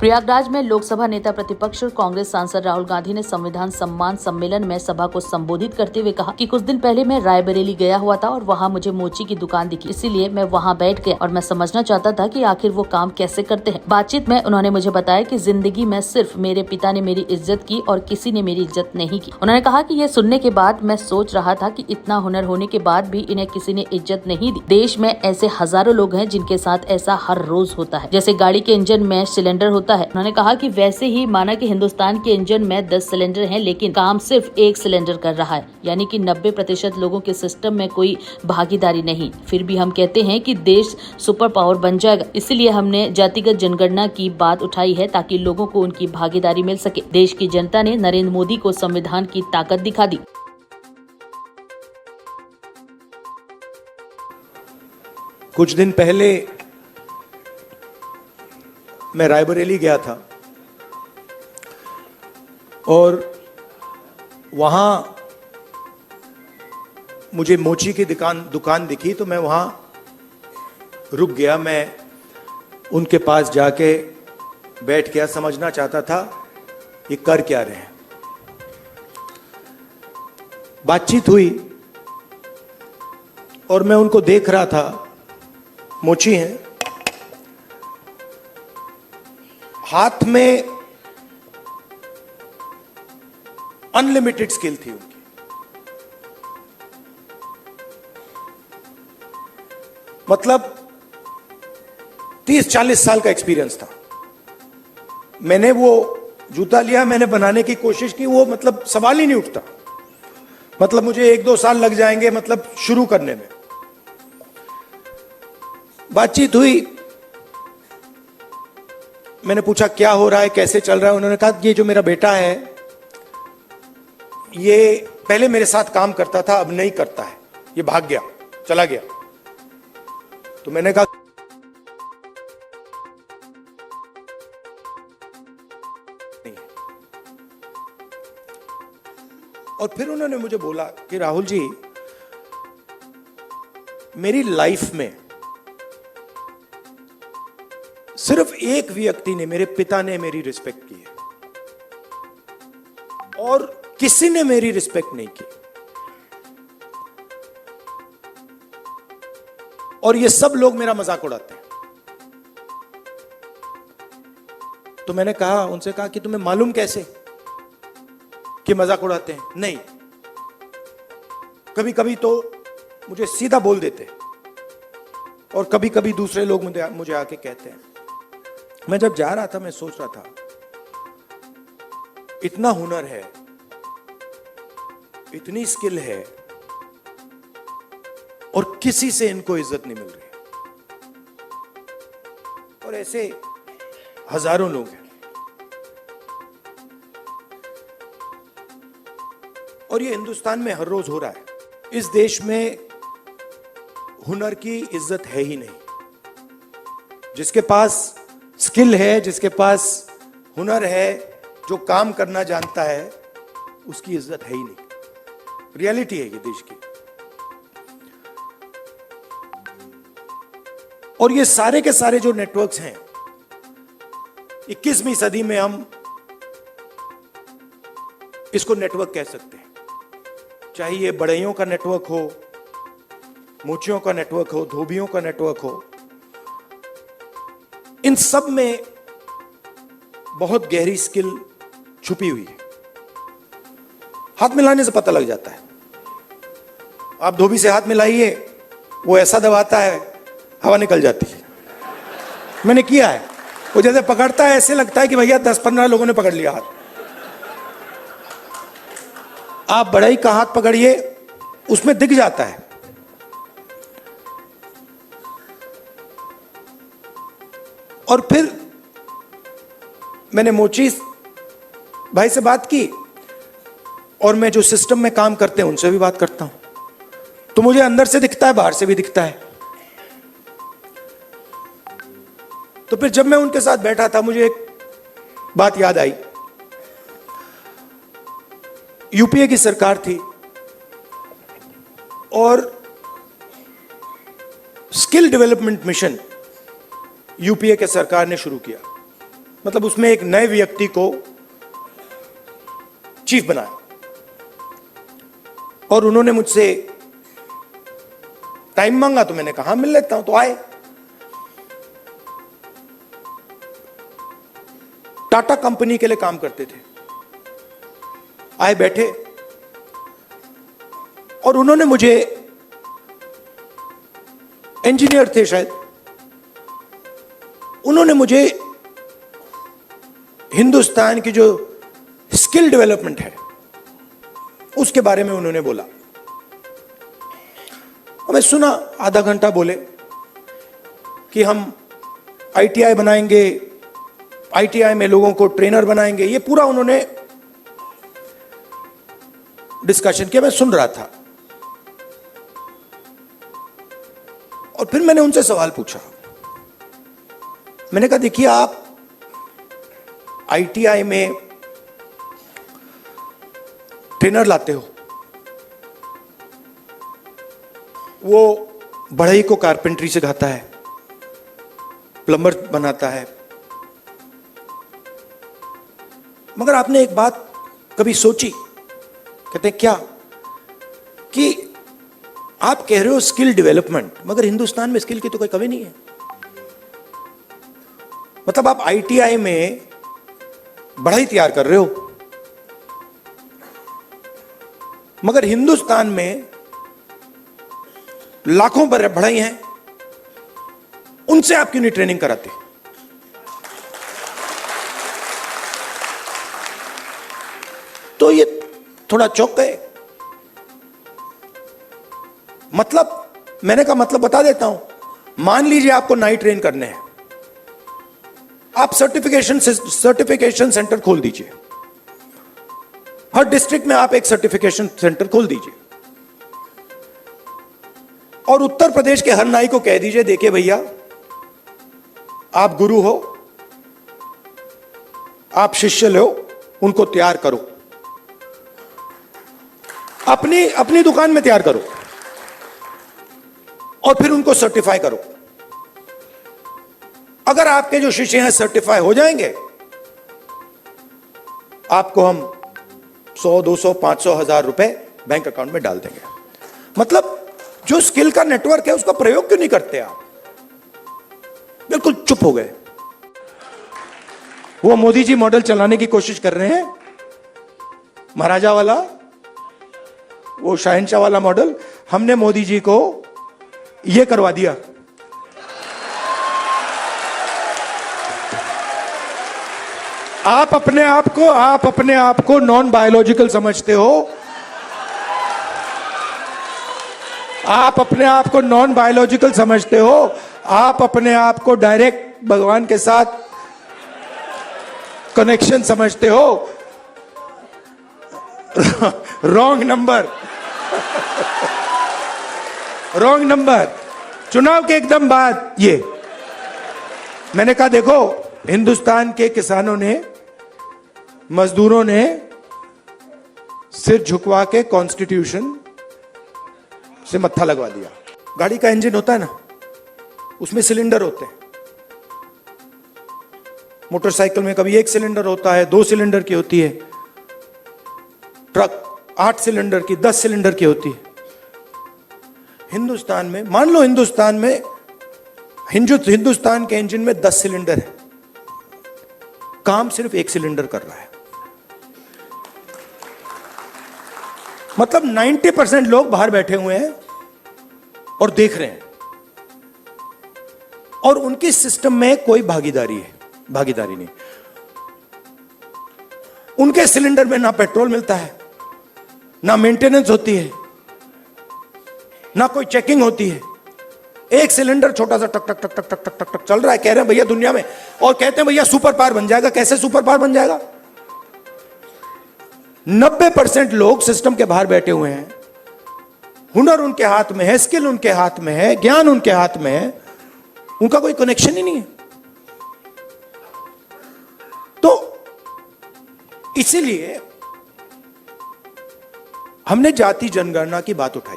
प्रयागराज में लोकसभा नेता प्रतिपक्ष और कांग्रेस सांसद राहुल गांधी ने संविधान सम्मान सम्मेलन में सभा को संबोधित करते हुए कहा कि कुछ दिन पहले मैं रायबरेली गया हुआ था और वहां मुझे मोची की दुकान दिखी, इसीलिए मैं वहां बैठ गया और मैं समझना चाहता था कि आखिर वो काम कैसे करते हैं। बातचीत में उन्होंने मुझे बताया कि जिंदगी में सिर्फ मेरे पिता ने मेरी इज्जत की और किसी ने मेरी इज्जत नहीं की। उन्होंने कहा कि ये सुनने के बाद मैं सोच रहा था कि इतना हुनर होने के बाद भी इन्हें किसी ने इज्जत नहीं दी। देश में ऐसे हजारों लोग हैं जिनके साथ ऐसा हर रोज होता है, जैसे गाड़ी के इंजन में सिलेंडर होता है। उन्होंने कहा कि वैसे ही माना कि हिंदुस्तान के इंजन में 10 सिलेंडर हैं, लेकिन काम सिर्फ एक सिलेंडर कर रहा है, यानी कि 90% लोगों के सिस्टम में कोई भागीदारी नहीं। फिर भी हम कहते हैं कि देश सुपर पावर बन जाएगा, इसलिए हमने जातिगत जनगणना की बात उठाई है ताकि लोगों को उनकी भागीदारी मिल सके। देश की जनता ने नरेंद्र मोदी को संविधान की ताकत दिखा दी। कुछ दिन पहले मैं रायबरेली गया था और वहां मुझे मोची की दुकान दिखी, तो मैं वहां रुक गया। मैं उनके पास जाके बैठ गया, समझना चाहता था ये कर क्या रहे हैं। बातचीत हुई और मैं उनको देख रहा था। मोची हैं, हाथ में अनलिमिटेड स्किल थी उनकी। मतलब 30-40 साल का एक्सपीरियंस था। मैंने वो जूता लिया, मैंने बनाने की कोशिश की, वो मतलब सवाल ही नहीं उठता। मतलब मुझे 1-2 साल लग जाएंगे मतलब शुरू करने में। बातचीत हुई, मैंने पूछा क्या हो रहा है, कैसे चल रहा है। उन्होंने कहा ये जो मेरा बेटा है ये पहले मेरे साथ काम करता था, अब नहीं करता है, ये भाग गया, चला गया। तो मैंने कहा नहीं। और फिर उन्होंने मुझे बोला कि राहुल जी, मेरी लाइफ में सिर्फ एक व्यक्ति ने, मेरे पिता ने मेरी रिस्पेक्ट की है और किसी ने मेरी रिस्पेक्ट नहीं की। और ये सब लोग मेरा मजाक उड़ाते हैं। तो मैंने कहा, उनसे कहा कि तुम्हें मालूम कैसे कि मजाक उड़ाते हैं? नहीं, कभी कभी तो मुझे सीधा बोल देते और कभी कभी दूसरे लोग मुझे आके कहते हैं। मैं जब जा रहा था, मैं सोच रहा था इतना हुनर है, इतनी स्किल है और किसी से इनको इज्जत नहीं मिल रही। और ऐसे हजारों लोग हैं। और ये हिंदुस्तान में हर रोज हो रहा है। इस देश में हुनर की इज्जत है ही नहीं। जिसके पास स्किल है, जिसके पास हुनर है, जो काम करना जानता है, उसकी इज्जत है ही नहीं। रियलिटी है ये देश की। और ये सारे के सारे जो नेटवर्क्स हैं, 21वीं सदी में हम इसको नेटवर्क कह सकते हैं। चाहे ये बढ़इयों का नेटवर्क हो, मोचियों का नेटवर्क हो, धोबियों का नेटवर्क हो, इन सब में बहुत गहरी स्किल छुपी हुई है। हाथ मिलाने से पता लग जाता है। आप धोबी से हाथ मिलाइए, वो ऐसा दबाता है, हवा निकल जाती है। मैंने किया है। वो जैसे पकड़ता है, ऐसे लगता है कि भैया 10-15 लोगों ने पकड़ लिया हाथ। आप बढ़ई का हाथ पकड़िए, उसमें दिख जाता है। और फिर मैंने मोची भाई से बात की और मैं जो सिस्टम में काम करते हैं उनसे भी बात करता हूं। तो मुझे अंदर से दिखता है, बाहर से भी दिखता है। तो फिर जब मैं उनके साथ बैठा था, मुझे एक बात याद आई। यूपीए की सरकार थी और स्किल डेवलपमेंट मिशन यूपीए के सरकार ने शुरू किया। मतलब उसमें एक नए व्यक्ति को चीफ बनाया और उन्होंने मुझसे टाइम मांगा तो मैंने कहा मिल लेता हूं, तो आए। टाटा कंपनी के लिए काम करते थे, आए बैठे और उन्होंने मुझे, इंजीनियर थे शायद, उन्होंने मुझे हिंदुस्तान की जो स्किल डेवलपमेंट है उसके बारे में उन्होंने बोला। मैं सुना, आधा घंटा बोले कि हम आईटीआई बनाएंगे, आईटीआई में लोगों को ट्रेनर बनाएंगे, ये पूरा उन्होंने डिस्कशन किया। मैं सुन रहा था और फिर मैंने उनसे सवाल पूछा। मैंने कहा देखिए, आप आईटीआई में ट्रेनर लाते हो, वो बढ़ई को कारपेंट्री सिखाता है, प्लम्बर बनाता है, मगर आपने एक बात कभी सोची? कहते हैं क्या? कि आप कह रहे हो स्किल डेवलपमेंट, मगर हिंदुस्तान में स्किल की तो कोई कमी नहीं है। मतलब आप आईटीआई में बढ़ई तैयार कर रहे हो, मगर हिंदुस्तान में लाखों पर बढ़ई हैं, उनसे आप क्यों नहीं ट्रेनिंग कराते? तो ये थोड़ा चौंक गए। मतलब मैंने कहा मतलब बता देता हूं। मान लीजिए आपको नाइट ट्रेन करने हैं, आप सर्टिफिकेशन सेंटर खोल दीजिए। हर डिस्ट्रिक्ट में आप एक सर्टिफिकेशन सेंटर खोल दीजिए और उत्तर प्रदेश के हर नाई को कह दीजिए, देखिए भैया, आप गुरु हो, आप शिष्य लो, उनको तैयार करो, अपनी दुकान में तैयार करो और फिर उनको सर्टिफाई करो। अगर आपके जो शिष्य हैं सर्टिफाई हो जाएंगे, आपको हम 100, 200, 500, 1000 रुपए बैंक अकाउंट में डाल देंगे। मतलब जो स्किल का नेटवर्क है उसका प्रयोग क्यों नहीं करते आप? बिल्कुल चुप हो गए। वो मोदी जी मॉडल चलाने की कोशिश कर रहे हैं, महाराजा वाला, वो शहंशाह वाला मॉडल। हमने मोदी जी को यह करवा दिया। आप अपने आप को नॉन बायोलॉजिकल समझते हो, आप अपने आप को नॉन बायोलॉजिकल समझते हो, आप अपने आप को डायरेक्ट भगवान के साथ कनेक्शन समझते हो। Wrong number, wrong number. चुनाव के एकदम बाद ये मैंने कहा, देखो, हिंदुस्तान के किसानों ने, मजदूरों ने सिर झुकवा के कॉन्स्टिट्यूशन से मत्था लगवा दिया। गाड़ी का इंजन होता है ना, उसमें सिलेंडर होते हैं। मोटरसाइकिल में कभी 1 सिलेंडर होता है, 2 सिलेंडर की होती है, ट्रक 8 सिलेंडर की, 10 सिलेंडर की होती है। हिंदुस्तान में, मान लो हिंदुस्तान के इंजन में 10 सिलेंडर है, काम सिर्फ 1 सिलेंडर कर रहा है। मतलब 90% लोग बाहर बैठे हुए हैं और देख रहे हैं, और उनकी सिस्टम में कोई भागीदारी नहीं। उनके सिलेंडर में ना पेट्रोल मिलता है, ना मेंटेनेंस होती है, ना कोई चेकिंग होती है। 1 सिलेंडर छोटा सा टक टक टक टक टक टक टक टक चल रहा है। कह रहे हैं भैया दुनिया में, और कहते हैं भैया सुपर पावर बन जाएगा। कैसे सुपर पावर बन जाएगा? 90% लोग सिस्टम के बाहर बैठे हुए हैं। हुनर उनके हाथ में है, स्किल उनके हाथ में है, ज्ञान उनके हाथ में है, उनका कोई कनेक्शन ही नहीं है। तो इसीलिए हमने जाति जनगणना की बात उठाई।